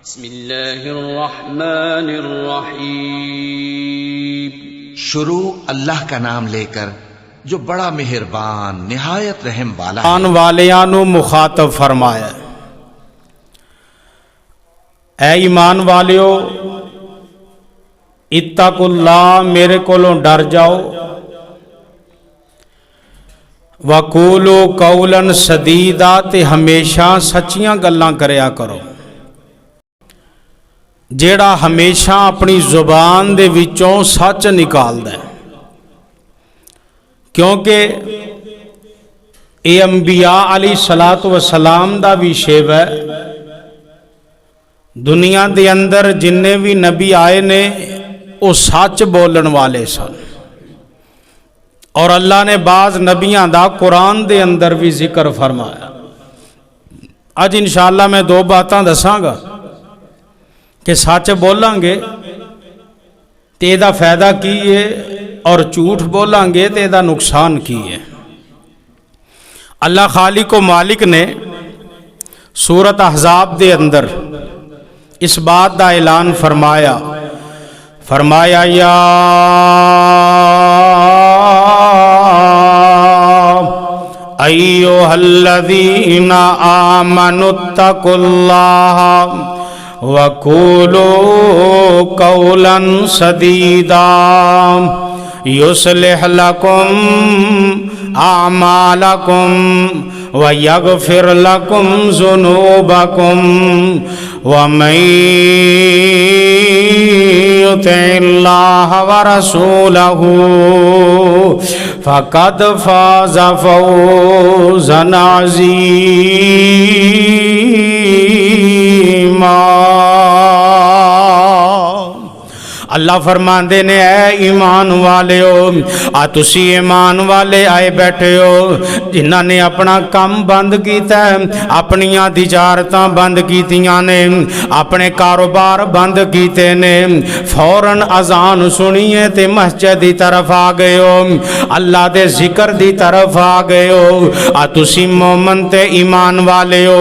बिस्मिल्लाहिर्रहमानिर्रहीम। शुरू अल्लाह का नाम लेकर जो बड़ा मेहरबान निहायत रहम वाला है। आन वालियां नू मुखातब फरमाया, ऐ ईमान वालियो, इत्तकुल्लाह, मेरे कोलों डर जाओ। वकूलो कौलन सदीदा, ते हमेशा सच्चियां गल्लां करया करो। जेड़ा हमेशा अपनी जुबान दे विचों सच निकालदा है, क्योंकि ये अंबिया अलैहिस्सलातु वस्सलाम दा भी शेव है। दुनिया दे अंदर जिन्ने भी नबी आए ने वो सच बोलन वाले सन, और अल्लाह ने बाज नबियां दा कुरान दे अंदर भी जिक्र फरमाया। अज इंशाअल्लाह मैं दो बातां दसांगा कि सच बोलांगे तो इहदा फायदा की है, और झूठ बोलांगे तो इहदा नुकसान की है। अल्लाह खालिक व मालिक ने सूरत अहज़ाब दे अंदर इस बात का ऐलान फरमाया, या अय्युहल्लज़ीना आमनुत्तकुल्लाह वक़ूलू कौलन सदीदा युस्लिह लकुम आमालकुम व यगफिर लकुम ज़ुनूबकुम व मन युतिल्लाह व रसूलहू फ़क़द फ़ाज़ फ़ौज़न अज़ीमा। अल्लाह फरमांदे ने, ऐ ईमान वालियो, आ तुसी ईमान वाले आए बैठे हो जिन्हां ने अपना काम बंद किया, अपनियां तिजारतां बंद कीतियां ने, अपने कारोबार बंद कीते ने, फौरन अजान सुनिए ते मस्जिद की तरफ आ गए हो, अल्लाह दे जिक्र की तरफ आ गए हो। आ तुसी मोमन ते ईमान वाले हो।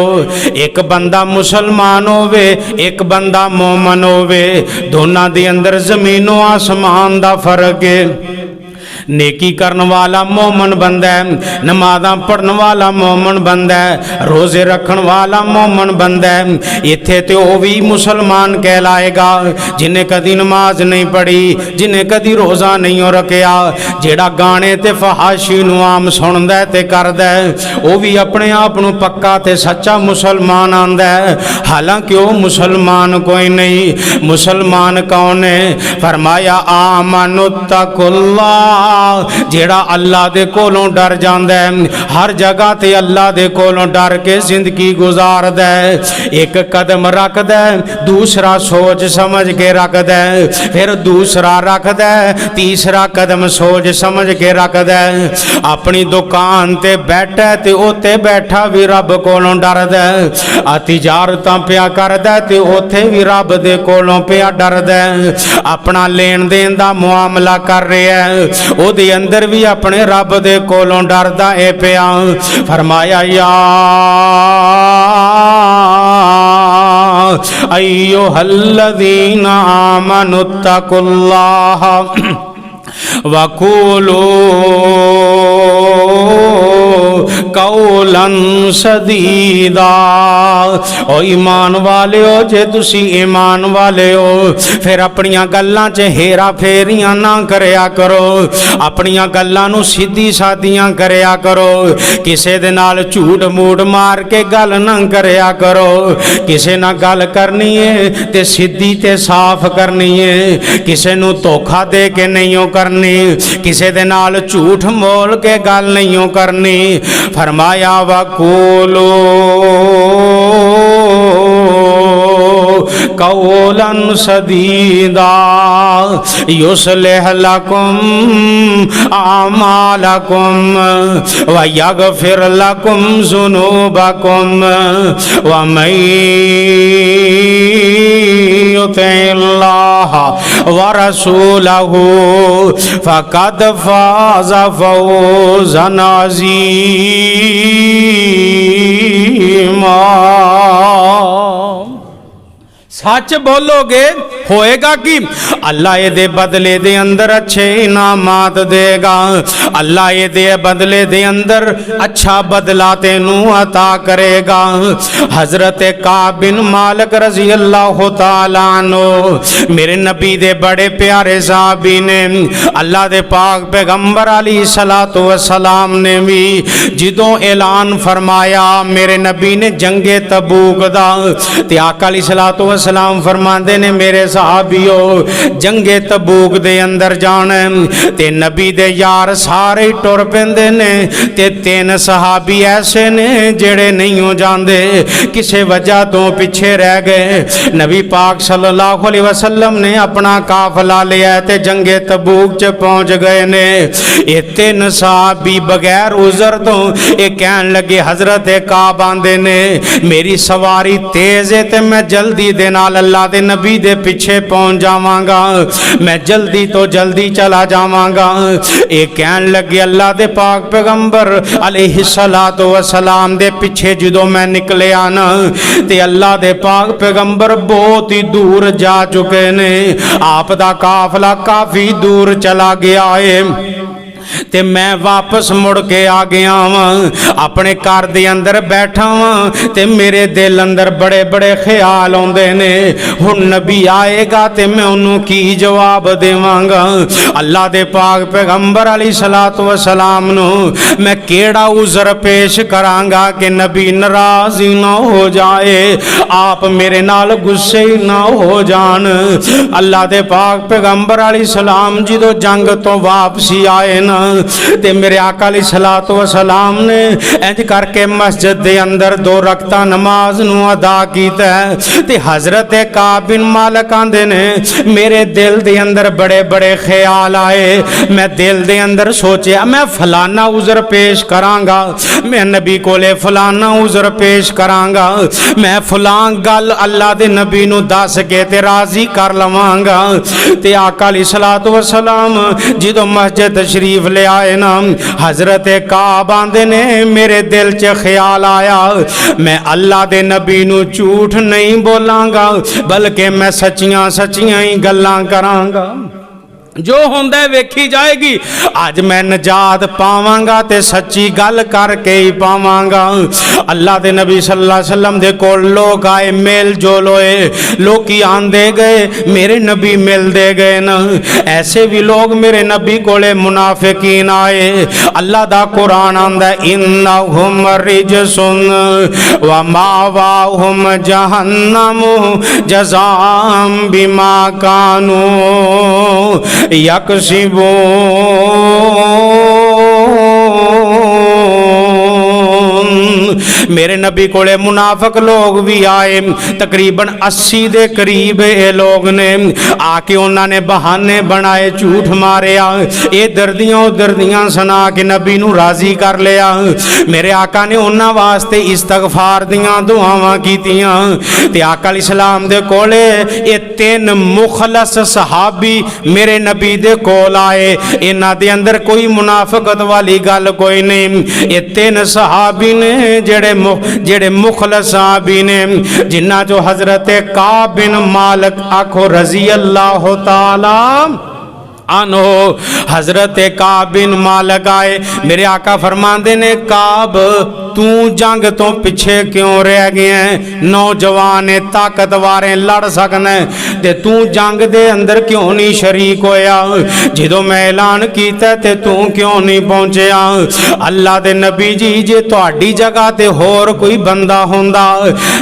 एक बंदा मुसलमान होवे, एक बंदा मोमन होवे, दोनों के अंदर जमीनों आसमान दा फर्क है। नेकी करने वाला मोमन बंदा है, नमाज़ां पढ़ने वाला मोमन बंदा है, रोजे रखने वाला मोमन बंदा है। इत्थे तो वह भी मुसलमान कहलाएगा जिन्हें कदी नमाज नहीं पढ़ी, जिन्हें कदी रोज़ा नहीं रखिया, जेड़ा गाने ते फहाशी नूं आम सुनदा ते करदा है, वह भी अपने आप नूं पक्का ते सच्चा मुसलमान आंदा है। हालांकि वह मुसलमान कोई नहीं। मुसलमान कौन है? फरमाया आमनुत्तकुल्लाह, जेड़ा अल्लाह दे कोलों डर जांदा है, हर जगह ते अल्लाह दे कोलों डर के जिंदगी गुजारदा है। एक कदम रखदा है, दूसरा सोच समझ के रखदा है, फिर दूसरा रखदा है, तीसरा कदम सोच समझ के रखदा है। अपनी दुकान ते बैठा ते उत्ते बैठा भी रब कोलों डरदा है, आ तिजारतां पिया करदा ते उत्थे भी रब दे कोलों पिया डरदा है। अपना लेन देन दा मुआमला कर रहा है, ओदे अंदर भी अपने रब दे कोलों डरदा है पिया। फरमाया या अय्युहल्लज़ीना आमनुत्तकुल्लाह वक़ूलू कौलन सदीदा। ओ ईमान वाले हो, जे तुसी ईमान वाले हो फिर अपनियां गल्लां च हेरा फेरियां ना करया करो, अपनियां गल्लां नूं सीधी सादियां करया करो। किसे दे नाल झूठ मूठ मार के गल ना करया करो। किसे नाल गल करनी है ते सीधी ते साफ करनी है, किसे नूं धोखा दे के नहीं करनी, किसे दे नाल झूठ मोल के गल नहीं करनी। फरमाया वक़ूलू कौलन सदीदा युस्लिह लकुम आमालकुम व यगफिर लकुम ज़ुनूबकुम व मन युतिल्लाह व रसूलहू फ़क़द फ़ाज़ फ़ौज़न अज़ीमा। सच बोलोगे होएगा कि अल्लाह ये बदले दे अंदर अच्छे इनामात देगा। अल्लाह ये बदले दे अंदर अच्छा बदला तेनू अता करेगा। हजरत काब बिन मालिक रजी अल्लाह तआला अन्हु मेरे नबी दे बड़े प्यारे साहबी ने, अल्लाह दे पाक पैगंबर अलैहिस्सलातु वस्सलाम ने भी जिदों ऐलान फरमाया मेरे नबी ने जंगे तबूक दा, ते आका अलैहिस्सलातु सलाम फरमाते ने मेरे सहाबियो जंगे तबूक दे अंदर जाना ते नबी दे यार सारे टुर पेंदे ने ते 3 सहाबी ऐसे ने जेड़े नहीं हो जाते, किसी वजह तो पीछे रह गए। नबी पाक सल्लल्लाहु अलैहि वसल्लम ने अपना काफला लिया ते जंगे तबूक च पहुंच गए ने। ये 3 सहाबी बगैर उज़र तो ये कहन लगे हजरत काब आंदे ने मेरी सवारी तेज है ते मैं जल्दी दे नाल अल्लाह दे नबी दे पीछे पहुंच जावांगा, मैं जल्दी तो जल्दी चला जावांगा। ये कहन लगे अल्लाह दे पाक पैगंबर अलैहिस्सलातु वस्सलाम दे पीछे जदों मैं निकले आना ते अल्लाह दे पाक पैगंबर बहुत ही दूर जा चुके ने, आप दा काफला काफी दूर चला गया है ते मैं वापस मुड़ के आ गया वां, अपने घर दे अंदर बैठा वां ते मेरे दिल अंदर बड़े बड़े ख्याल आउंदे ने, हुण नबी आएगा ते मैं उन्हों की जवाब देवांगा। अल्लाह दे पाक पैगंबर अलैहिस्सलातु वस्सलाम नु मैं केड़ा उज़र पेश करांगा कि नबी नाराज ही ना हो जाए, आप मेरे नाल गुस्से ही ना हो जान। अल्लाह दे पाक पैगंबर अलैहिस्सलाम जदों जंग तो वापसी आए ना ते मेरे आका अलैहिस्सलातु वस्सलाम ने इंज करके मस्जिद दे अंदर 2 रकअत नमाज नू अदा कीता ते हजरत काब बिन मालिक आंदे ने मेरे दिल दे अंदर बड़े बड़े ख्याल आए। मैं दिल दे अंदर सोचा मैं फलाना उज़र पेश करांगा, मैं नबी कोले फलाना उज़र पेश करांगा, मैं फलां गल अल्लाह दे नबी नू दस के ते राजी कर लवांगा। ते आका अलैहिस्सलातु वस्सलाम जदों मस्जिद शरीफ ले आए ना हजरत काब आंदे ने मेरे दिल च ख्याल आया मैं अल्लाह दे नबी नू झूठ नहीं बोलांगा बल्कि मैं सच्चियां सच्चियां ही गल्लां करांगा, जो होंदा वेखी जाएगी। आज मैं नजात पावांगा ते सच्ची गल करके ही पावांगा। अल्लाह दे नबी सल्लल्लाहु अलैहि वसल्लम दे कोल लोग आए, मेल जोल होए, लोग आंदे गए मेरे नबी मिलदे गए ना। ऐसे भी लोग मेरे नबी कोले मुनाफिकीन आए। अल्लाह दा कुरान आंदा इन्नहुम रिजसुन व मावाहुम जहन्नम जज़ाम बिमा कानू यकसिबून। मेरे नबी कोले मुनाफिक लोग भी आए, तकरीबन 80 दे करीब ये लोग ने आके उन्होंने बहाने बनाए, झूठ मारिया, ये दर्दियां दर्दियां सुना के नबी नू राजी कर लिया। मेरे आका ने उन्होंने वास्ते इस्तगफार दियां दुआवां कीतियां ते आका अलैहिस्सलाम दे कोले ये 3 मुखलस सहाबी मेरे नबी दे कोल आए। इन्हां दे अंदर कोई मुनाफिकत वाली गल कोई नहीं। ये 3 सहाबी ने जेड़े मुखलस सहाबी ने जिन्ना जो हजरत काब बिन मालिक आखो रजी अल्लाह तआला अनो। हजरत काब बिन मालिक आए, मेरे आका फरमाते ने काब तू जंग तो पिछे क्यों रह गया है? नौजवान ताकतवार लड़ सकना ते तू जंग दे अंदर क्यों नहीं शरीक होया? जो मैं ऐलान किया ते तू क्यों नहीं पहुंचया? अल्लाह दे नबी जी जे तुहाडी जगह ते होर कोई बंदा होंदा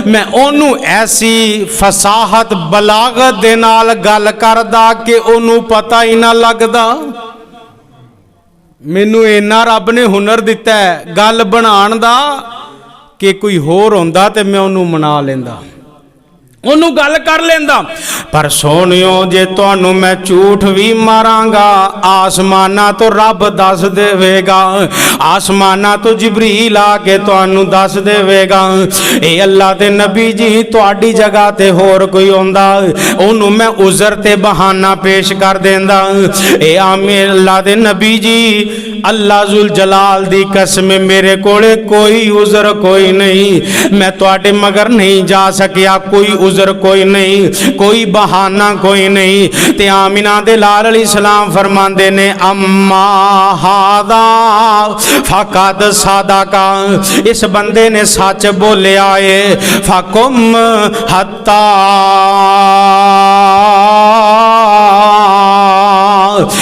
मैं ओनू ऐसी फसाहत बलागत दे नाल गल करदा कि ओनू पता ही ना लगदा। मैनू इन्ना रब ने हुनर दिता है गल बनाण दा कि कोई होर होंदा ते मैं ओनू मना लेंदा, ओनू गल कर लेंदा। पर सोनियो जे तुहानू मैं झूठ भी मारांगा आसमाना तो रब दस देवेगा, आसमाना तो जिबरील आके तुहानू दस देवेगा ए अल्लाह दे नबी जी तुहाडी जगह ते होर कोई होंदा ओनू मैं उज़र ते बहाना पेश कर देंदा। ए आमे अल्लाह दे नबी जी अल्लाह जुल जलाल दी कसम मेरे कोले कोई उज़र कोई नहीं, मैं तुहाडे मगर नहीं जा सकिया, कोई उज़र कोई नहीं, कोई बहाना कोई नहीं। ते आमिना दे लाल अलैहिस्सलाम फरमांदे ने अम्मा हादा फकद सादाका, इस बंदे ने सच बोलिया है। फकुम हत्ता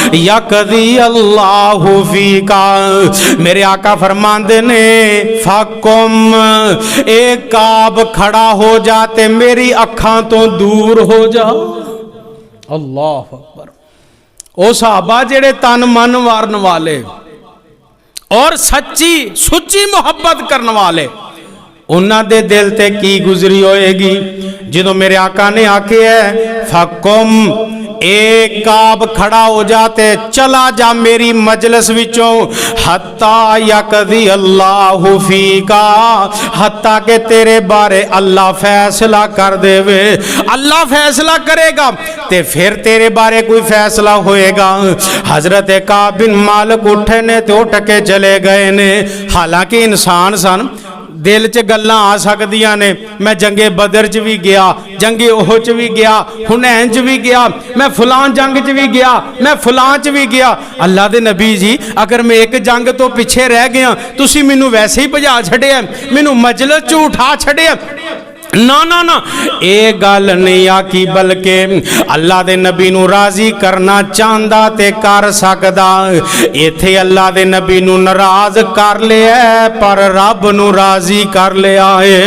यकदी अल्लाहु फीका, मेरे आका फरमांदे ने फकुम, एक काब खड़ा हो जाते मेरी अखां तो दूर हो जा। अल्लाह अकबर। ओ सहाबा जेड़े तन मन वारन वाले और सच्ची सुच्ची मुहब्बत करने वाले, उन्हां दे दिल ते की गुजरी होएगी जो मेरे आका ने आखे फकुम, एक काब खड़ा हो जाते चला जा मेरी मजलिस विचों, हत्ता यकदी अल्लाहु फीका, हत्ता के तेरे बारे अल्लाह फैसला कर देवे। अल्लाह फैसला करेगा ते फिर तेरे बारे कोई फैसला होएगा। हजरत काब बिन मालिक उठे ने ते उठ के चले गए ने। हालांकि इंसान सन, दिल च गल्लां आ सकदियां ने, मैं जंगे बदर च भी गया, जंगे ओह च भी गया, हुनैन च भी गया, मैं फलां जंग च भी गया, मैं फलां च भी गया। अल्लाह दे नबी जी, अगर मैं एक जंग तो पिछे रह गया, तुसी मैनू वैसे ही भजा छड़िया, मैनू मजलिस च उठा छड़िया। ना ना ना, ये गल नहीं आकी, बल्कि अल्लाह दे नबी नू राजी करना चाहता ते कर सकदा। इथे अल्लाह दे नबी नू नाराज कर लिया पर रब नू राजी कर लिया है।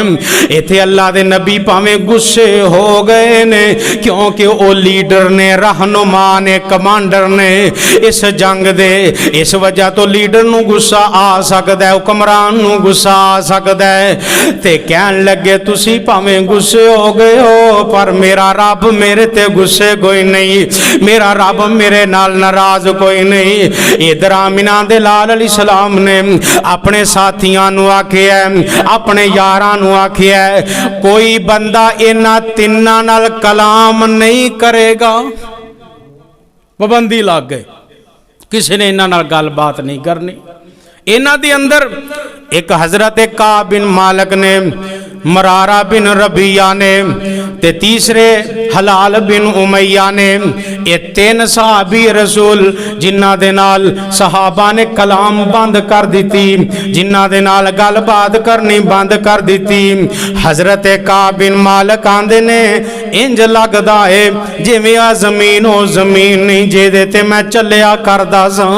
इथे अल्लाह दे नबी भावें गुस्से हो गए ने, क्योंकि वो लीडर ने, रहनुमा ने, कमांडर ने इस जंग दे। इस वजह तो लीडर नू गुस्सा आ सकदा है, हुक्मरान नू गुस्सा आ सकदा है। ते कहन लगे तुसी भावें गुस्से हो गए हो, पर मेरा रब मेरे ते गुस्से कोई नहीं, मेरा रब मेरे नाल नाराज कोई नहीं। इधर आमिना दे लाल अलैहिस्सलाम ने अपने साथियां नू आखिया, अपने यारां नू आखिया, कोई बंदा इन्हां तिन्नां नाल कलाम नहीं करेगा। पाबंदी लग गए, किसी ने इन्हां नाल गलबात नहीं करनी। इन्हां दे अंदर एक हजरत काब बिन मालिक ने, मरारा बिन रबिया ने ते तीसरे हलाल बिन उमैया ने, ये तीन सहाबी रसूल जिन्हां दे नाल सहाबा ने कलाम बंद कर दी, जिन्हां दे नाल गलबात करनी बंद कर दी। हजरत काब बिन मालिक आंदे ने इंज लगदा है जिवें आ जमीन हो जमीन नहीं जेदे ते मैं चलिया करदा सां,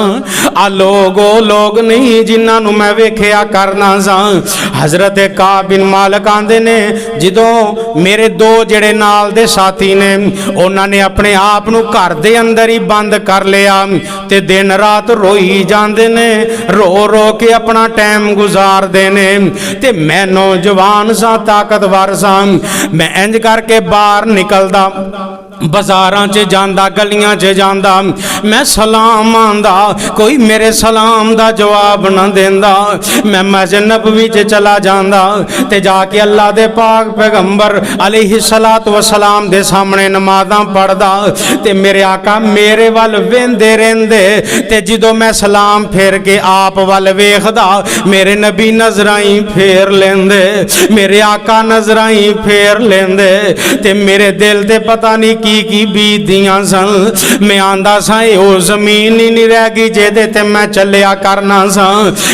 आ लोग नहीं जिन्हां नूं मैं वेखिया करना सां। हजरत काब बिन मालिक आंदे ने जदों मेरे दो जेड़े नाल दे साथी ने, उन्होंने अपने आप नूं घर दे अंदर ही बंद कर लिया ते दिन रात रोई जांदे ने, रो रो के अपना टाइम गुजारदे ने। ते मैं नौजवान सा, ताकतवर सा, मैं इंज करके बाहर निकलदा, बाजारां च जांदा, गलियां च जांदा, मैं सलाम आंदा, कोई मेरे सलाम दा जवाब ना देंदा। मैं मस्जिद नबवी च चला जांदा ते जाके अल्लाह दे पाक पैगंबर अलैहिस्सलातु वस्सलाम दे सामने नमाज़ां पढ़दा ते मेरे आका मेरे वल वेंदे रहंदे ते जदों मैं सलाम फेर के आप वल वेखदा, मेरे नबी नजरां ही फेर लेंदे, मेरे आका नजरां ही फेर लेंदे ते मेरे दिल ते पता नहीं की बीतियां सन। मैं आंदा सा ओ जमीन ही नहीं रह गई जेदे ते मैं चलिया करना सा,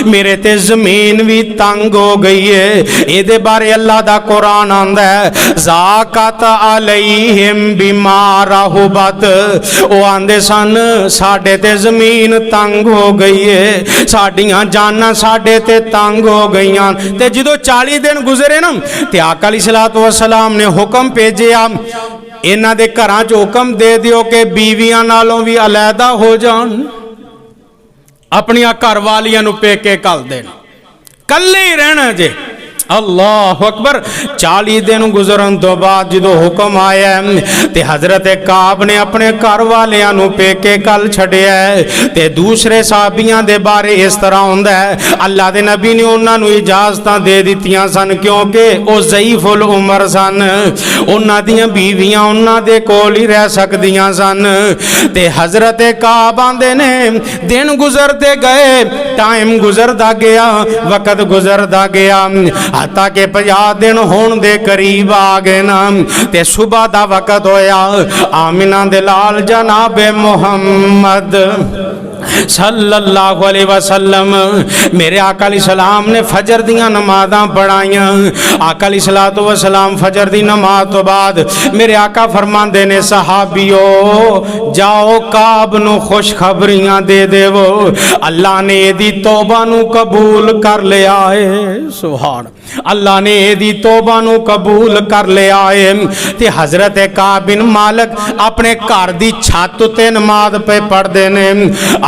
मेरे ते जमीन भी तंग हो गई है। एदे बारे अल्लाह दा कुरान आंदा है, ज़ाकत अलैहिम बिमा रहुबत, ओ आंदे सन साडे ते जमीन तंग हो गई है, साडियां जानां साडे ते तंग हो गईयां। ते जदों 40 दिन गुजरे ना ते आका अलैहिस्सलातु वस्सलाम ने हुक्म भेजिया, इन्हां दे घरां च हुक्म दे दिओ कि बीवियां नालों भी अलहदा हो जान, अपनियां घर वालियां नूं पेके घल देन, कल्ले ही रहना जे। अल्लाह अकबर। 40 दिन गुजरन तो बाद जो हुक्म आया ते हजरत काब ने अपने घर वालियां नूं पेके कल छड़िया ते दूसरे साहबियां दे बारे इस तरह होंदा है, अल्लाह दे नबी ने उन्हां नूं इजाजतां दे दित्तियां सन क्योंकि वो ज़ईफुल उमर सन, उन्हां दियां बीवियां उन्हां दे कोल ही रह सकदियां सन। ते हजरत काब आंदे ने दिन गुजरते गए, टाइम गुजरदा गया, वक्त गुजरदा गया। हत्ता के 50 दिन होण दे करीब आ गए ना ते सुबह दा वक्त होया। आमिना दे लाल जनाबे मुहम्मद सल्लल्लाहु अलैहि वसल्लम मेरे आका अलैहिस्सलाम ने फजर दियां नमाज़ां पढ़ाइयां। आका अलैहिस्सलातु वसलाम फजर दी नमाज तो बाद मेरे आका फरमांदे ने सहाबियो जाओ काब नू खुशखबरियां दे देवो, अल्लाह ने एदी तौबा नू कबूल कर लिया है। सुभान अल्लाह ने एदी तौबा नू कबूल कर लिया है। ते हजरत काब बिन मालिक अपने घर दी छत ते नमाज पे पढ़दे ने।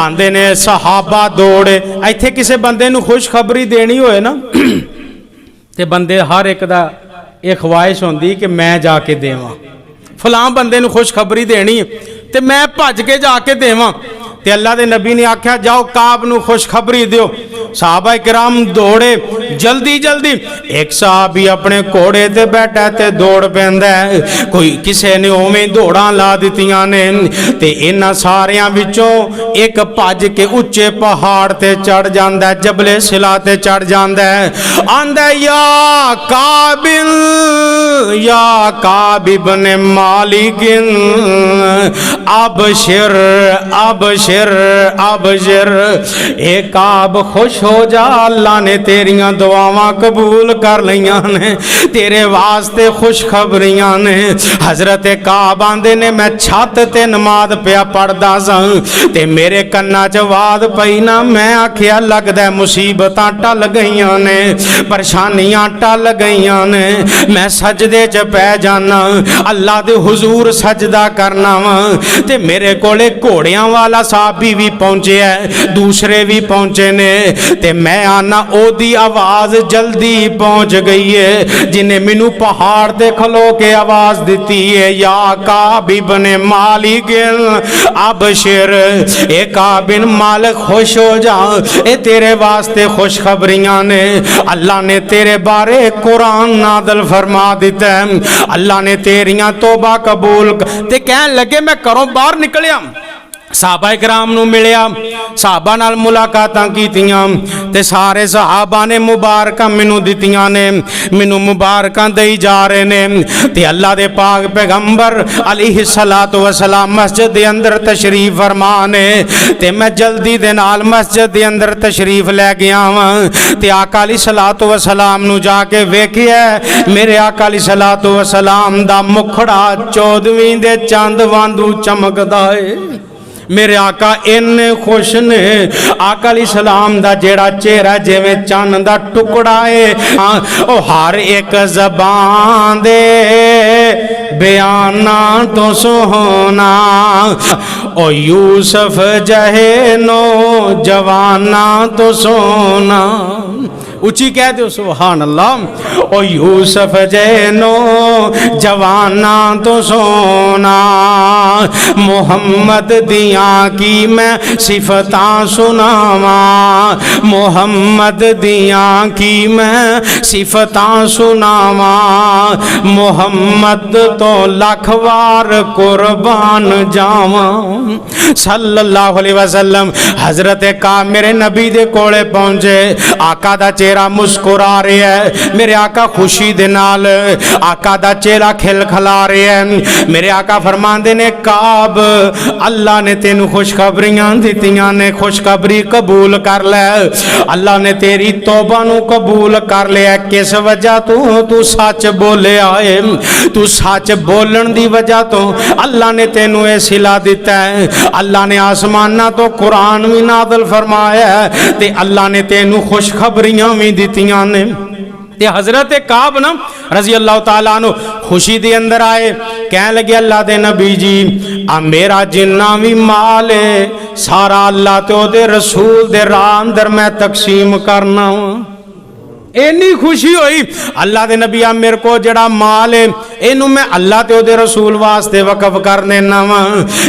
आंदे ने सहाबा दौड़े। इत्थे किसी बंदे नू खुशखबरी देनी होए ना ते बंदे हर एक दा ये ख्वाहिश होंदी कि मैं जाके देवां, फलां बंदे नू खुशखबरी देनी ते मैं भज के जाके देवां। ते अल्लाह दे नबी ने आख्या जाओ काब नू खुशखबरी दियो। साहबा किराम दौड़े जल्दी जल्दी। एक साहबी अपने घोड़े ते बैठा ते दौड़ पैंदा है। कोई किसी ने उवें दौड़ां ला दित्तियां ने ते इन्हां सारियां विचों एक भज के उच्चे पहाड़ ते चढ़ जांदा है, जबले सिला ते चढ़ जांदा है। आंदा या काबिल या काबिब ने मालिकिन अबशिर अबशिर अबशिर। ए काब खुश हो जा, अल्लाह ने तेरियां दुआवां कबूल कर लियां ने, तेरे वास्ते खुशखबरियां ने। हजरत काब आंदे ने मैं छत ते नमाज पिया पढ़दा सां ते मेरे कन्ना च आवाज पई ना। मैं आखिया लगदा मुसीबतां टल गईयां ने, परेशानियां टल गईयां ने। मैं सजदे च पै जाना, अल्लाह दे हुजूर सजदा करना वा ते मेरे कोले घोड़ियां वाला साहबी भी पहुंचे है, दूसरे भी पहुंचे ने ते मैं आना ओदी आवाज जल्दी पहुंच गई है जिन्हें मैनू पहाड़ ते खलो के आवाज दी है या काबिब ने मालिक अबशिर। ए काबिन मालिक खुश हो जा, ए तेरे वास्ते खुशखबरियां ने। अल्लाह ने तेरे बारे कुरान नादल फरमा दिता है, अल्लाह ने तेरियां तौबा कबूल। ते कहन लगे मैं घरों बाहर निकलिया, साहबा इकराम नू मिलिया, साहबा नाल मुलाकातां कीतियां ते सारे सहाबा ने मुबारकां मैनू दित्तियां ने, मैनू मुबारकां दई जा रहे ने। ते अल्लाह दे पाक पैगंबर अलैहिस्सलातु वस्सलाम मस्जिद दे अंदर तशरीफ फरमा ने ते मैं जल्दी दे नाल मस्जिद दे अंदर तशरीफ लै गया वां ते आका अलैहिस्सलातु वस्सलाम नू जाके वेखिया मेरे आका अलैहिस्सलातु वस्सलाम दा मुखड़ा 14वीं दे चंद वांगू चमकदा है। मेरे आका इन्ने खुश ने, आका अलैहिस्सलाम दा जेड़ा चेहरा जिवें चन्न दा टुकड़ा है। ओ हर एक ज़बान दे बयाना तो सोहना, ओ यूसुफ जहे नो जवाना तो सोना। उची कह दो सुभान अल्लाह। ओ यूसुफ जैनो जवाना तो सोना, मोहम्मद दिया की मैं सिफता सुनावा, मोहम्मद दिया की मैं सिफता सुनावा। मोहम्मद तो लख वार कुर्बान जावा सल्लल्लाहु अलैहि वसल्लम। हजरत का मेरे नबी दे कोले पहुंचे, आका दा चेहरा मुस्कुरा रहा है। मेरे आका खुशी दे नाल आका दा चेहरा खिलखिला रहा है। मेरे आका फरमांदे ने काब अल्लाह ने तेनू खुशखबरियां दित्तियां ने, खुशखबरी कबूल कर ले। अल्लाह ने तेरी तौबा नू कबूल कर लिया। किस वजह तू सच बोलिया है, तू सच बोलन दी वजह तो अल्लाह ने तेनू ये सिला दिता है। अल्लाह ने आसमाना तो कुरान भी नाज़िल फरमाया है ते अल्लाह ने तेनू खुशखबरियां भी दित्तियां ने। ते हजरत काब ना रजी अल्लाह तआला अन्हु खुशी दे अंदर आए, कह लगे अल्लाह दे नबी जी आ मेरा जिन्ना भी माल है सारा अल्लाह ते ओदे रसूल दे राह अंदर मैं तकसीम करना वा। इन्नी खुशी हुई अल्लाह दे नबी आ मेरे को जड़ा माल है इनू मैं अल्लाह ते ओदे रसूल वास्ते वकफ कर देना वा।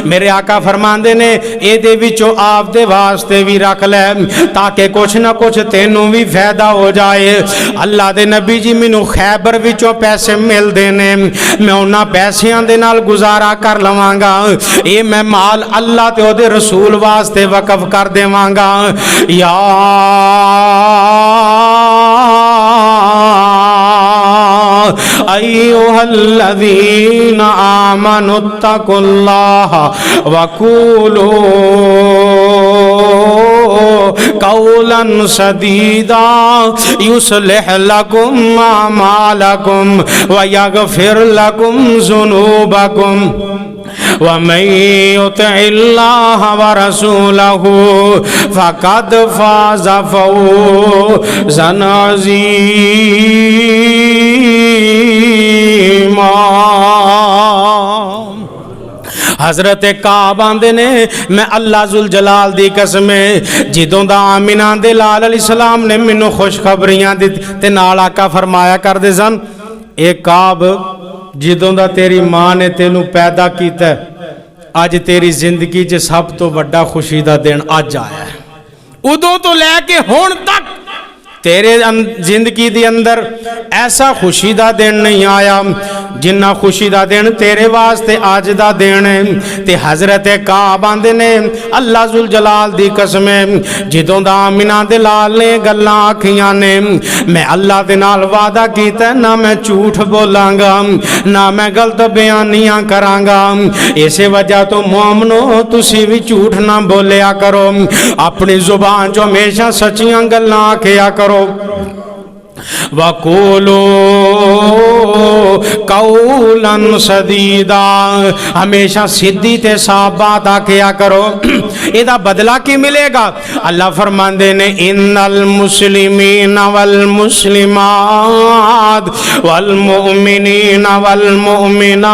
मेरे आका फरमांदे ने एदे विचों आप दे वास्ते भी रख ले ताकि कुछ ना कुछ तेनू भी फायदा हो जाए। अल्लाह दे नबी जी मैनू खैबर विचों पैसे मिलदे ने, मैं उन्हां पैसियां दे नाल गुजारा कर लवांगा। ये मैं माल अल्लाह ते ओदे रसूल वास्ते वकफ कर देवांगा। या अय्युहल्लज़ीना आमनुत्तकुल्लाह वक़ूलू कौलन सदीदा युस्लिह लकुम अमालकुम व यगफिर लकुम ज़ुनूबकुम वमन युतिइल्लाह व रसूलहु फ़क़द फ़ाज़ फ़ौज़न अज़ीमा। हज़रत काब आंदे ने मैं अल्लाह जुल जलाल दी कसम जिदों दा आमिना दे लाल अलैहिस्सलाम ने मैनू खुशखबरियां दी ते नाल आका फरमाया करदे सन ए काब जिदों दा तेरी मां ने तेनू पैदा कीता अज तेरी जिंदगी च सब तो वड्डा खुशी दा दिन अज आया है। उदों तो लैके हुण तक तेरे जिंदगी के अंदर ऐसा खुशी का दिन नहीं आया जिन्ना खुशी का दिन तेरे वास्ते अज का दिन है। ते हज़रत काब आंदे ने अल्लाह जुल जलाल दी कसम जिदों दा आमिना दे लाल ने गल्लां आखियां ने मैं अल्लाह दे नाल वादा कीता ना मैं झूठ बोलांगा ना मैं गलत बयानियां करांगा। इसे वजह तो मोमनो तुसी भी झूठ ना बोलिया करो, अपनी जुबान चो हमेशा सच्चियां गल्लां आखिया करो। वक़ूलू कौलन सदीदा हमेशा सीधी ते साफ बात आखिया करो। इहदा बदला की मिलेगा? अल्लाह फरमांदे ने इन्नल मुस्लिमीना वल मुस्लिमात वल मुमिनीना वल मुमिनात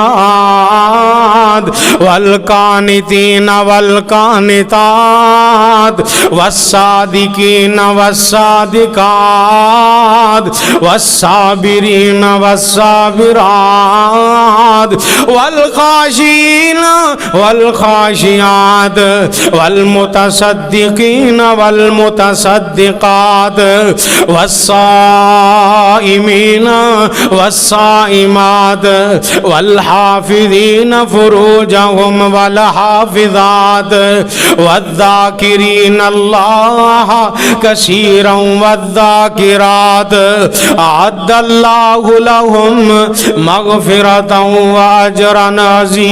वल कानितीना वल कानितात वस्सादिकीना वस्सादिकात वस्साबिरीन वस्साबिरात वल्खाशीन वल्खाशियात वल्मुतसद्दिकीन वल्मुतसद्दिकात वस्साइमीन वस्साइमात वल्हाफिज़ीन फुरूजहुम वल्हाफिज़ात वज़्ज़ाकिरीन अल्लाह कसीरन वज़्ज़ाकिरात अअद्दल्लाहु लहुम मग़फ़िरतन व अजरन अज़ीमा।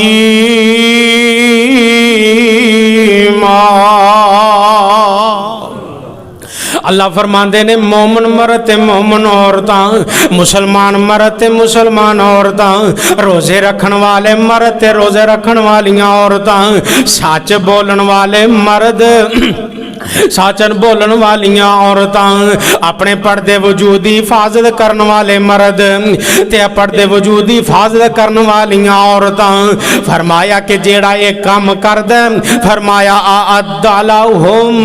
अल्लाह फरमांदे ने मोमन मर्द ते मोमन औरतां, मुसलमान मर्द ते मुसलमान औरतां, रोजे रखन वाले मर्द ते रोजे रखन वालियां औरतां, सच बोलन वाले मर्द साचन बोलन वालियां औरतां, अपने पर्दे वजूद की हिफाजत करन वाले मर्द ते पर्दे वजूद की हिफाजत करन वालियां औरतां। फरमाया कि जेड़ा ये काम करदा फरमाया अअद्दा लहुम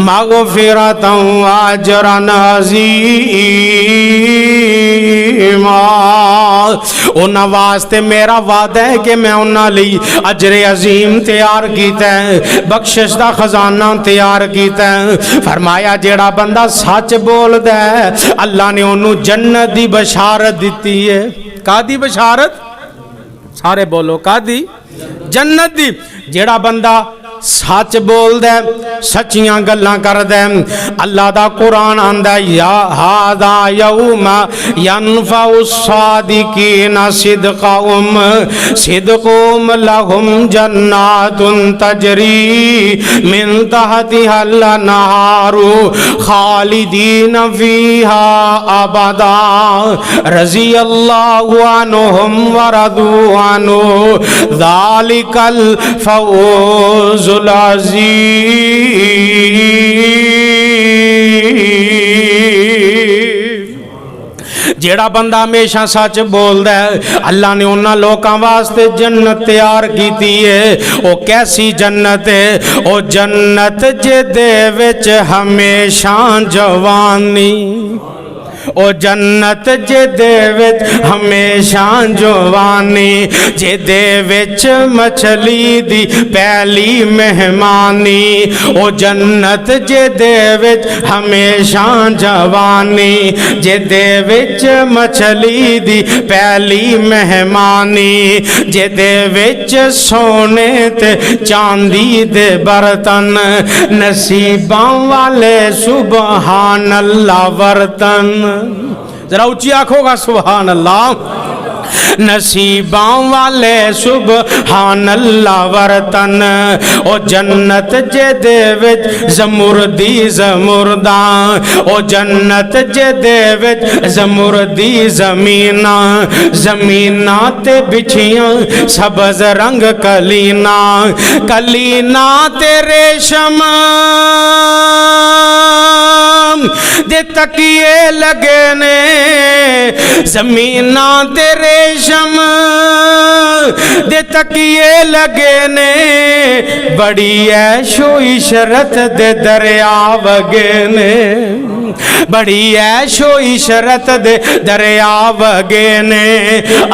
मग़फ़िरतन व अजरन अज़ीमा। उन्हां वास्ते मेरा वादा है कि मैं उन्हां लई अजरे अजीम तैयार कीता है, बख्शिश दा खजाना तैयार कीता है। फरमाया जेड़ा बंदा सच बोलदा है अल्लाह ने उन्होंने जन्नत दी बशारत दी है। कादी बशारत? सारे बोलो कादी? जन्नत दी। जेड़ा बंदा सच बोलदा सच्चियां गल्लां करदा अल्लाह दा कुरान आंदा या हादा यौमा यनफउ सादिकीना सिदक़ुम सिदक़ुम लहुम जन्नातुन तजरी मिन तहतिहल अनहारु खालिदीन फीहा अबदा रज़ियल्लाहु अन्हुम व रदू अन्हु ज़ालिकल फौज़ जेड़ा बंदा हमेशा सच बोलदा है अल्लाह ने उन्हां लोकां वास्ते जन्नत तैयार कीती है। ओ कैसी जन्नत है? ओ जन्नत जिहदे विच हमेशा जवानी, ओ जन्नत जिहदे विच हमेशा जवानी, जिहदे विच मछली दी पहली मेहमानी, ओ जन्नत जिहदे विच हमेशा जवानी, जिहदे विच मछली दी पहली मेहमानी, जिहदे विच सोने ते चांदी दे बर्तन, नसीबां वाले सुबहान अल्लाह बर्तन। जरा उच्ची आखोगा सुभान अल्लाह। नसीबां वाले सुभान अल्लाह वरतन ओ जन्नत जेदे विच ज़मुरदी ज़मुरदा ओ जन्नत जेदे विच ज़मुरदी ज़मीना ज़मीना ते बिछियां सबज रंग कलीना कलीना ते रेशम दे तकिए लगे ने ज़मीना ते रेशम दे तकिए लगे ने बड़ी ऐशो इशरत दे दरिया वगे ने बड़ी ऐशो इशरत दे दरिया वगे ने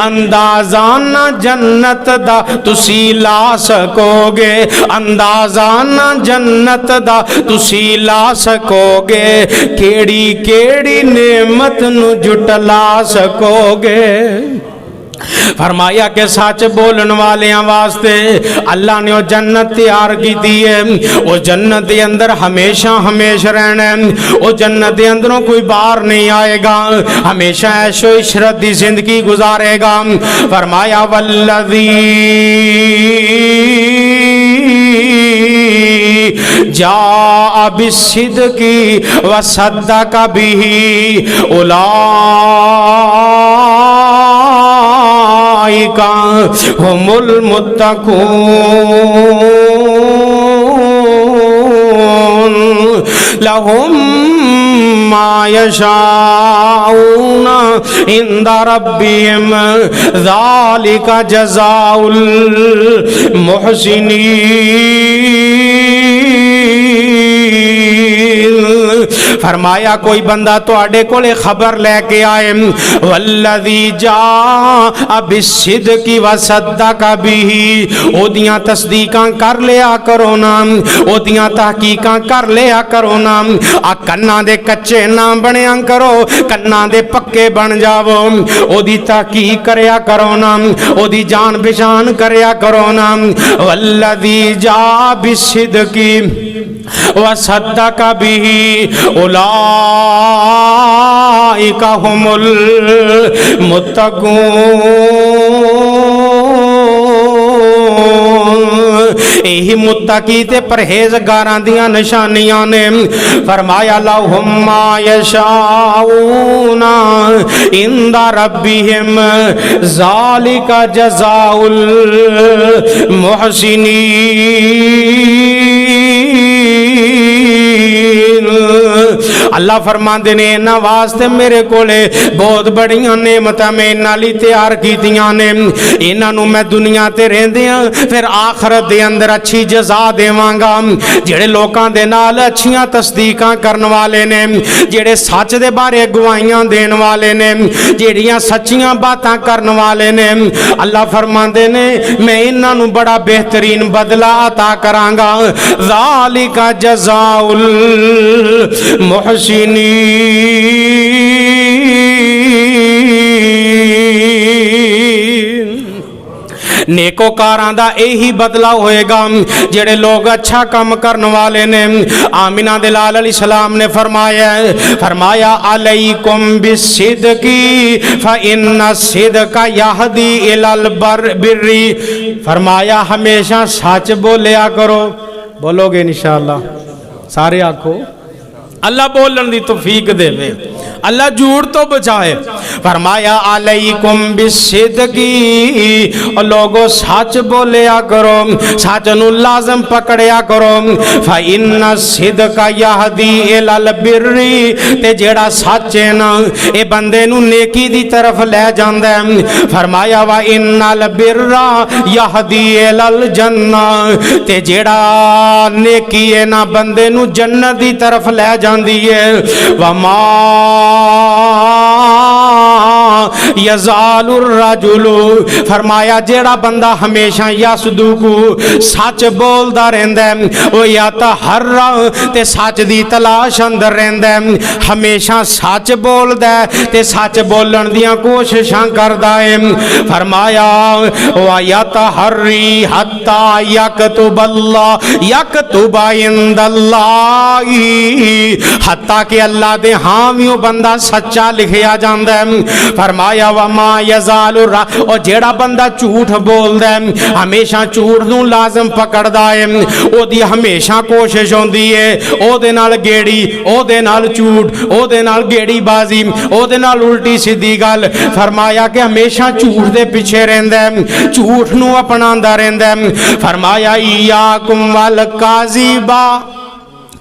अंदाज़ा ना जन्नत दा तुसी ला सकोगे अंदाज़ा ना जन्नत दा तुसी ला सकोगे केड़ी केड़ी नेमत नु जुटला सकोगे। फरमाया के सच बोलन वाले वास्ते अल्लाह ने वो जन्नत तैयार की है। वो जन्नत के अंदर हमेशा हमेशा रहना है। वो जन्नत के अंदरों कोई बाहर नहीं आएगा, हमेशा ऐशो इशरत की जिंदगी गुजारेगा। फरमाया वल्लज़ी जा बिस्सिद्क़ि व सद्दक़ बिही उलाइका हुमुल मुत्तक़ून लहुम मा यशाऊना इंदा रब्बिहिम ज़ालिका जज़ाउल मुहसिनीन। फरमाया कोई बंदा तुहाडे कोले खबर लेके आए वल्लज़ी जा बिस्सिद्क़ि व सद्दक़ बिही ओदियां तस्दीकां कर लिया करो ना, ओदियां तहकीकां कर लिया करो ना। आ कन्ना दे कच्चे ना बनिया करो, कन्ना दे पक्के बन जावो। ओदी तहकीक करया करो ना, ओदी जान पहचान करया करो ना। वल्लज़ी जा बिस्सिद्क़ि व सद्दक़ बिही उलाइका हुमुल मुत्तक़ून। यही मुत्तकी ते परहेजगारां दियां निशानियां ने। फरमाया लहुम मा यशाऊना इंदा रब्बिहिम ज़ालिका जज़ाउल मुहसिनीन। अल्लाह फरमाते ने इन्हां वास्ते मेरे कोले बहुत बड़ियां नेमतां मैं इन्हां लई तैयार कीतियां ने। इन्हां नूं मैं दुनिया ते रहिंदियां फिर आखरत दे अंदर अच्छी जज़ा देवांगा। जेड़े लोकां दे नाल अच्छियां तस्दीकां करन वाले ने, जेड़े सच दे बारे गवाहियां देन वाले ने, जेड़ियां सच्चियां बातां करन वाले ने, अल्लाह फरमाते ने मैं इन्हां नूं बड़ा बेहतरीन बदला अता करांगा। ज़ालिका जज़ाउल मुहसिनीन। नेकोकारां दा यही बदला होएगा जेड़े लोग अच्छा काम करने वाले ने। आमिना दे लाल अलैहिस्सलाम ने फरमाया अलैकुम बिस्सिद्क़ि फ़इन्न सिद्क़ा यहदी इलल बिर्रि। फरमाया हमेशा सच बोलिया करो। बोलोगे इंशाअल्लाह? सारे आखो अल्लाह बोलन दी तौफीक देवे, अल्लाह झूठ तो बचाए। फरमाया अलैकुम बिस्सिद्क़ि और लोगो सच बोलिया करो, सच नूं लाज़म पकड़िया करो। फ़इन्न सिद्क़ा यहदी इलल बिर्रि ते जेड़ा सच है ना ये बंदे नूं नेकी दी तरफ ले जांदा है। फरमाया व इन्नल बिर्रा यहदी इलल जन्ना ते जेड़ा नेकी है ना बंदे नूं जन्नत दी तरफ ले जांदी है। वमा यज़ालुर रजुलु, फरमाया जेड़ा बंदा हमेशा यसदुकु सच बोलदा रहिंदा है, ओ या तहर्रा ते सच दी तलाश अंदर रहिंदा है, हमेशा सच बोलदा है ते सच बोलण दियां कोशिशां करदा है। फरमाया वा यतहर्री हत्ता यकतुबल्ला यकतुबा इंदल्लाही, हत्ता कि अल्लाह दे हां भी बंदा सच्चा लिखिया जांदा है। फरमाया वा मा यज़ालु, और जेड़ा बंदा झूठ बोलदा है हमेशा झूठ नूं लाजम पकड़दा है, ओदी हमेशा कोशिश होंदी है ओदे नाल गेड़ी, ओदे नाल झूठ, ओदे नाल गेड़ी बाजी, ओदे नाल उल्टी सीधी गल। फरमाया कि हमेशा झूठ दे पीछे रहिंदा है, झूठ नूं अपनांदा रहिंदा है। फरमाया इयाकुम वल काज़िबा,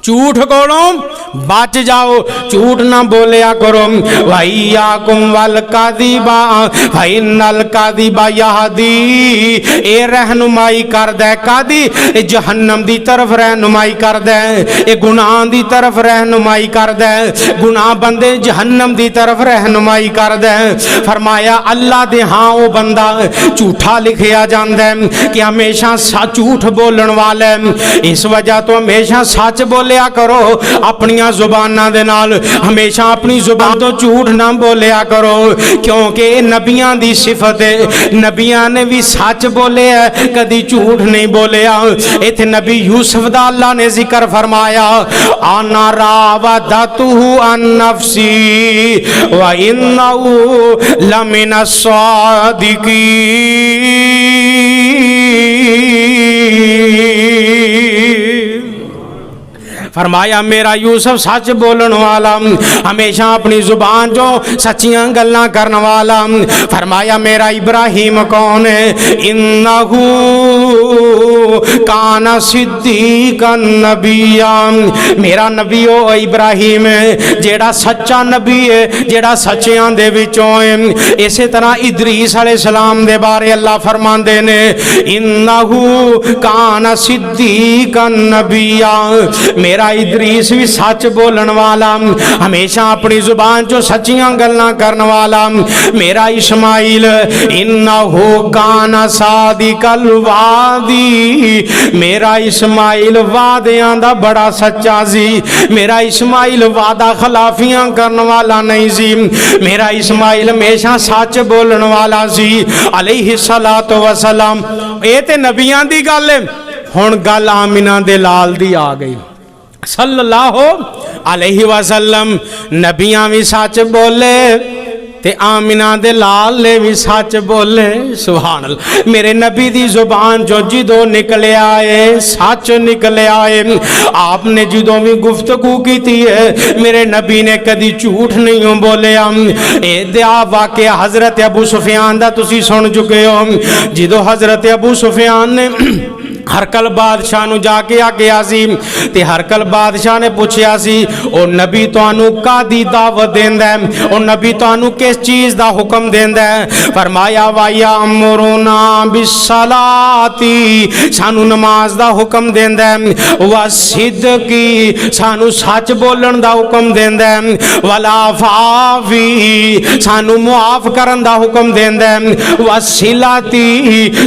झूठ कोलों बच जाओ, झूठ ना बोलिया करो। वैयाकुम वल कादिबा फइन्नल कादिबा यहदी, ए रहनुमाई करदा कादी, ए जहन्नम दी तरफ रहनुमाई करदा, ए गुनाह दी तरफ रहनुमाई करदा, गुनाह बंदे जहन्नम दी तरफ रहनुमाई करदा। फरमाया अल्लाह दे हां ओ बंदा झूठा लिखिया जांदा है कि हमेशा झूठ बोलण वाला है। इस वजह तो हमेशा सच बोलिया करो अपनियां जुबानां दे नाल, हमेशा अपनी जुबान तो झूठ ना बोलिया करो, क्योंकि नबियां दी सिफत है, नबियां ने भी सच बोले है, कदी झूठ नहीं बोलिया। इत्थे नबी यूसुफ दा अल्लाह ने जिक्र फरमाया, आना रावदतुहु अन नफ्सी व इन्नहु लमिनस सादिकीन। फरमाया मेरा यूसुफ सच बोलन वाला, हमेशा अपनी जुबान जो सच्चियां गल्लां करने वाला। फरमाया मेरा इब्राहिम कौन है, इन्नहु काना सिद्दीकन नबिया, मेरा नबी ओ इब्राहिम है जेड़ा सच्चा नबी है, जेड़ा सच्चियां दे विचों है। इसी तरह इदरीस अलैहिस्सलाम दे बारे अल्लाह फरमांदे ने, इन्नहु काना सिद्दीकन नबिया, मेरा इदरीस भी सच बोलन वाला, हमेशा अपनी जुबान चो सच्चियां गल्लां करने वाला। मेरा इस्माइल इन्नहु काना सादिकल वादी, मेरा इस्माइल वादियां दा बड़ा सच्चा सी, मेरा इस्माइल वादा खिलाफियां करने वाला नहीं सी, मेरा इस्माइल हमेशा सच बोलन वाला सी अलैहि सलातो वसलाम। ये ते नबियां दी गल है, हुण गल आमिना दे लाल दी आ गई सल्लल्लाहु अलैहि वसल्लम। नबियां भी सच बोले ते आमिना दे लाल ने भी सच बोले, सुभान अल्लाह। मेरे नबी दी जुबान जो जिदों निकले आए सच निकले आए। आपने जिदों भी गुफ्तगू की थी है, मेरे नबी ने कदी झूठ नहीं बोलिया। ए दिया वाकया हजरत अबू सुफियान दा तुसी सुन चुके हो, जिदों हजरत अबू सुफियान ने हरकल बादशाह नूं जाके आखिया सी ते हरकल बादशाह ने पूछया सी, ओ नबी तुहानू कादी दावत देंदा है, ओ नबी तुहानू किस चीज दा हुक्म देंदा है। फरमाया वाया अमरुना बिस्सलाती, सानू नमाज दा हुक्म देंदा है, व सिद्दकी, सानू सच बोलण दा हुक्म देंदा है, वला फाफी, सानू मुआफ करन दा हुक्म देंदा है, व सिलाती,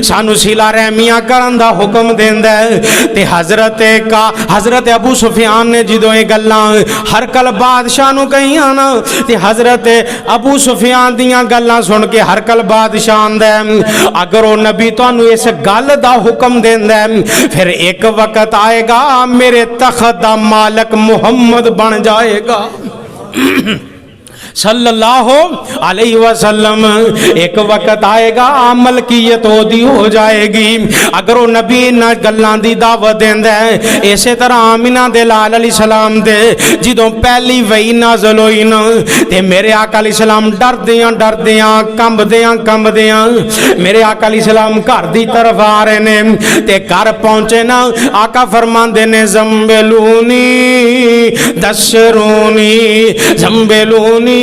सानू सिला रहमियां करन दा हुक्म देंदा है। ते हजरत अबू सुफियान ने जिदों ये गल्लां हरकल बादशाह नूं कहियां ना, ते हजरत अबू सुफियान दियां गल्लां सुन के हरकल बादशाह आंदा है, अगर वो नबी तुहानू इस गल दा हुक्म देंदा है, फिर एक वक्त आएगा मेरे तख्त दा मालक मुहम्मद बन जाएगा सल्लल्लाहु अलैहि वसल्लम। एक वक्त आएगा मलकियत ओदी हो जाएगी, अगर वो नबी न गल्लां दी दावत देंदा है। इसे तरह आमिना दे लाल अलैहि सलाम दे जिदों पहली वही नाज़िल होई ना, ते मेरे आका अलैहि सलाम डरदियां कंबदियां मेरे आका अलैहि सलाम घर दी तरफ आ रहे ने, ते घर पहुंचे ना आका फरमांदे ने, ज़म्बिलूनी दस्सरूनी ज़म्बिलूनी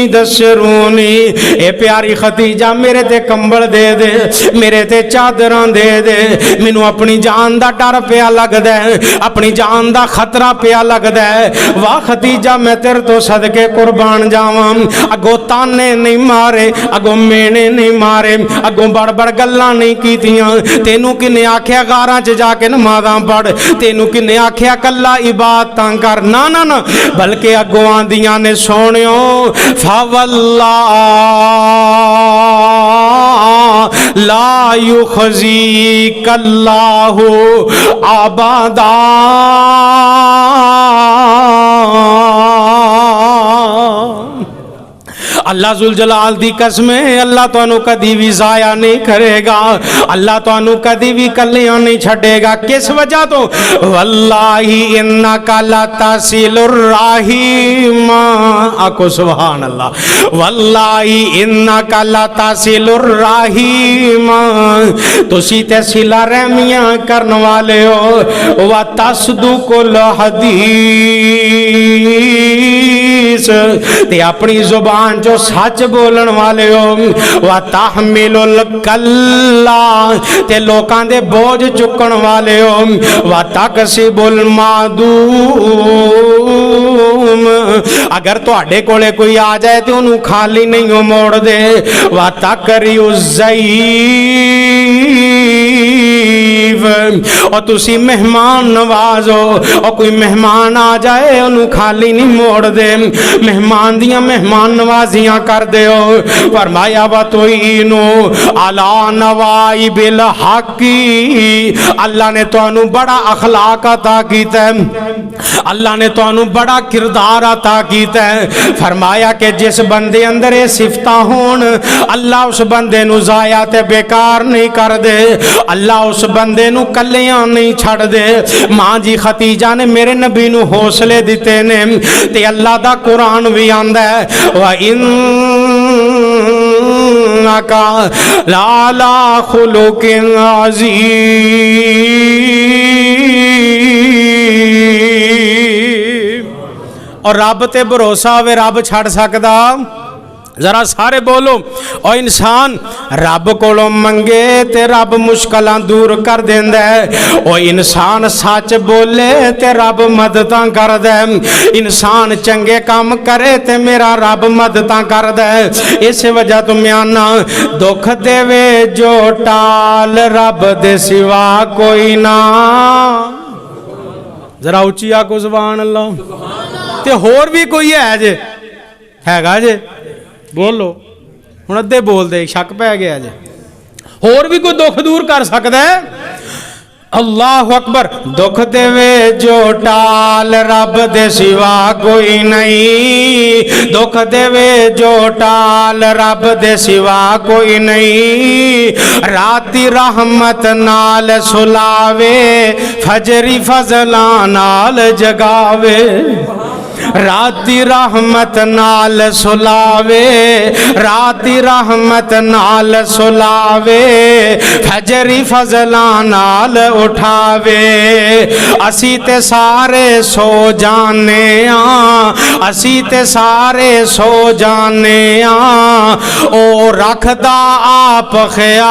दसरूनी, ए प्यारी खतीजा मेरे ते कंबल दे दे, मेरे ते चादरां दे दे, मैनू अपनी जान दा डर पिया लगदा है, अपनी जान दा खतरा पिया लगदा है। वाह खतीजा मैं तेरे तो सदके कुर्बान जावां, अगो ताने नहीं मारे, अगो मेने नहीं मारे, अगो बड़ बड़ गल्लां नहीं कीतियां। तेनू किन्ने आख्या गारां च जाके नमाज़ां पढ़, तेनू किन्ने आख्या कल्ला इबादतां कर, ना ना ना, बल्कि अगो आंदियां ने सोनियो फवल्ला ला युखज़ी कल्लाहु अबदा। अल्लाह जुल जलाल दी कसम है, अल्लाह तुहानू कदी भी जाया नहीं करेगा, अल्लाह तुहानू कदी भी कलियां नहीं छड़ेगा। किस वजह तो? वल्लाही इन्नका लतसिलुर राहिम, आको सुभान अल्लाह। वल्लाही इन्नका लतसिलुर राहिम, तुसी ते सिला रहमियां करन वाले हो। व तस्दुकुल हदीस, ते अपनी जुबान जो सच बोलन वाले हो। व तहमिलुल कल्ला, ते लोकां दे बोझ चुकन वाले हो। व तकसिबुल मादूम, अगर तुहाडे कोले कोई आ जाए तो उन्होंने खाली नहीं हो मोड़ दे। व तकरियुज़ ज़ईफ़, और तुसी मेहमान नवाज हो, और कोई मेहमान आ जाए उन्होंने खाली नहीं मोड़ दे, मेहमान दियां मेहमान नवाजियां कर दे हो। फरमाया वा तुईनु अला नवाई बिल हक़ी, अल्लाह ने तुहानू बड़ा अखलाक अता कीता है, अल्लाह ने तुहानू बड़ा किरदार अता कीता है। फरमाया कि जिस बंदे अंदर ये सिफतां होण, अल्लाह उस बंदे नू जाया ते बेकार नहीं कर दे, अल्लाह उस बंदे नू कल्लियां नहीं छड़ दे। मां जी खतीजा ने मेरे नबी नू हौसले दिते ने, ते अल्लाह दा कुरान भी आंदा है व इन्नका लाला खुलुकिन अज़ीम। और रब ते भरोसा होवे, रब छड़ सकदा? जरा सारे बोलो। और इंसान रब कोलों मंगे ते रब मुश्किलां दूर कर देंदा है। और इंसान सच बोले ते रब मददां करदा है। इंसान चंगे काम करे ते मेरा रब मददां करदा है। इस वजह तो मैं आना, दुख देवे जो टाल, रब दे सिवा कोई ना। जरा उच्ची आको सुभान अल्लाह। ते होर भी कोई है जे? हैगा जे? बोलो हुण अद्धे बोलते, शक पै गया जे। होर भी कोई दुख दूर कर सकता है? अल्लाह अकबर। दुख देवे जो टाल, रब दे सिवा कोई नहीं। दुख देवे जो टाल, रब दे सिवा कोई नहीं। राती रहमत नाल सुलावे, फजरी फजला नाल जगावे। राती रहमत नाल सुलावे, राती रहमत नाल सुलावे, फजरी फजला नाल उठावे। असी ते सारे सो जाने आ, असी ते सारे सो जाने आ, ओ रखदा आप ख्याल,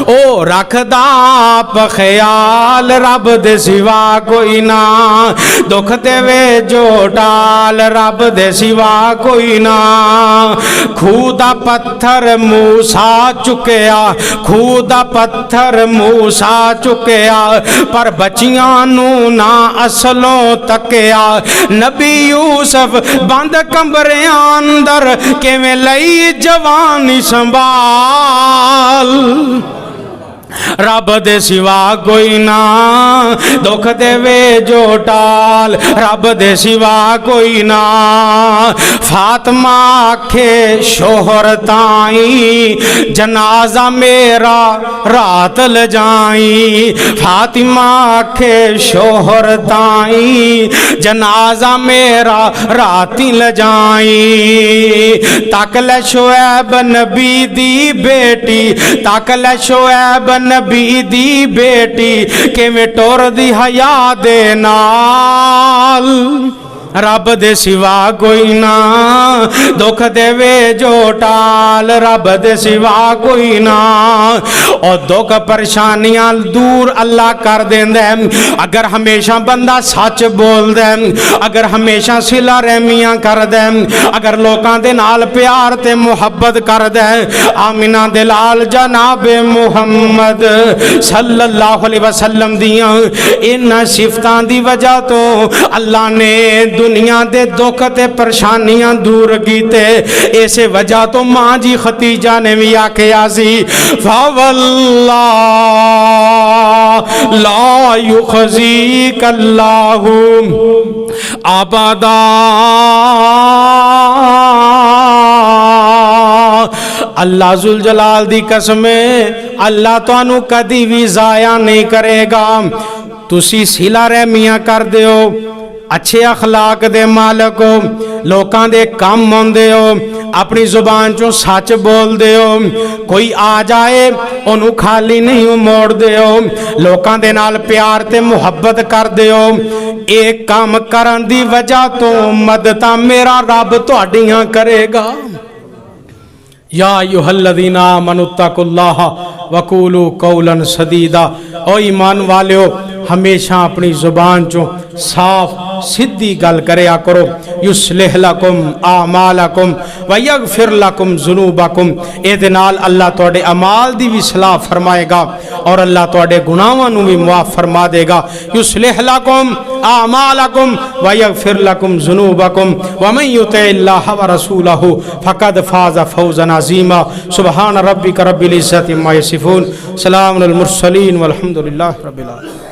ओ रखदा आप ख्याल, रब दे सिवा कोई ना। दुख देवे जो टाल, रब दे सिवा कोई ना। खूह दा पत्थर मूसा चुकया, खूह दा पत्थर मूसा चुकया, पर बच्चियां नू ना असलों तकया। नबी यूसुफ बंद कमरियां अंदर, किवें लई जवानी संभाल, रब दे सिवा कोई ना। दुख देवे जो टाल, रब दे सिवा कोई ना। फातिमा आखे शोहर ताई, जनाजा मेरा रात ल जाई। फातिमा आखे शोहर ताई, जनाजा मेरा राती ल जाई। तक ले शोएब नबी दी बेटी, तक ले शोएब नबी दी बेटी, किवें टुर दी हया दे नाल। रब दे सिवा कोई ना, दुख देवे जो टाल रब दे सिवा कोई ना। और दुख परेशानियां दूर अल्लाह कर देंदा है अगर हमेशा बंदा सच बोलदा है, अगर हमेशा सिला रहमियां करदा है, अगर लोकां दे नाल प्यार ते मुहब्बत करदा है। आमिना दे लाल जनाबे मुहम्मद सल्लल्लाहु अलैहि वसल्लम दियां इन्हां सिफतां दी वजह तो अल्लाह ने दुनिया दे दुख ते परेशानियां दूर कीते। इसे वजह तो मां जी खतीजा ने भी आखिया सी फवल्लाह ला युखज़ीकल्लाहु अबदा। अल्लाह जुल जलाल दी कसम है अल्लाह तुहानू कदी भी जाया नहीं करेगा। तुसी सिला रहमियां कर दिओ, अच्छे अखलाक दे मालक हो, लोकां दे काम आउंदे हो, अपनी जुबान चों सच बोल दिओ, कोई आ जाए ओनू खाली नहीं मोड़ दिओ, लोकां दे नाल प्यार ते मुहब्बत कर दिओ। एक काम करन दी वजह तो मददां मेरा रब तुहाडियां करेगा। या अय्युहल्लज़ीना आमनुत्तकुल्लाह वक़ूलू कौलन सदीदा। ओ ईमान वालियो हमेशा अपनी जुबान चो साफ सीधी गल करया करो। युस्लिह लकुम आमालकुम व यगफिर लकुम जुनूबकुम। इहदे नाल अल्लाह तुहाडे अमाल दी भी सलाह फरमाएगा और अल्लाह तुहाडे गुनाहां नूं भी मुआफ फरमा देगा। युस्लिह लकुम आमालकुम व यगफिर लकुम जुनूबकुम व मन युतिइल्लाह व रसूलहु फक़द फाज़ फौज़न अज़ीमा। सुब्हान रब्बिक रब्बिल इज़्ज़ति अम्मा यसिफून, सलामुल मुरसलीन वल्हम्दुलिल्लाहि रब्बिल आलमीन।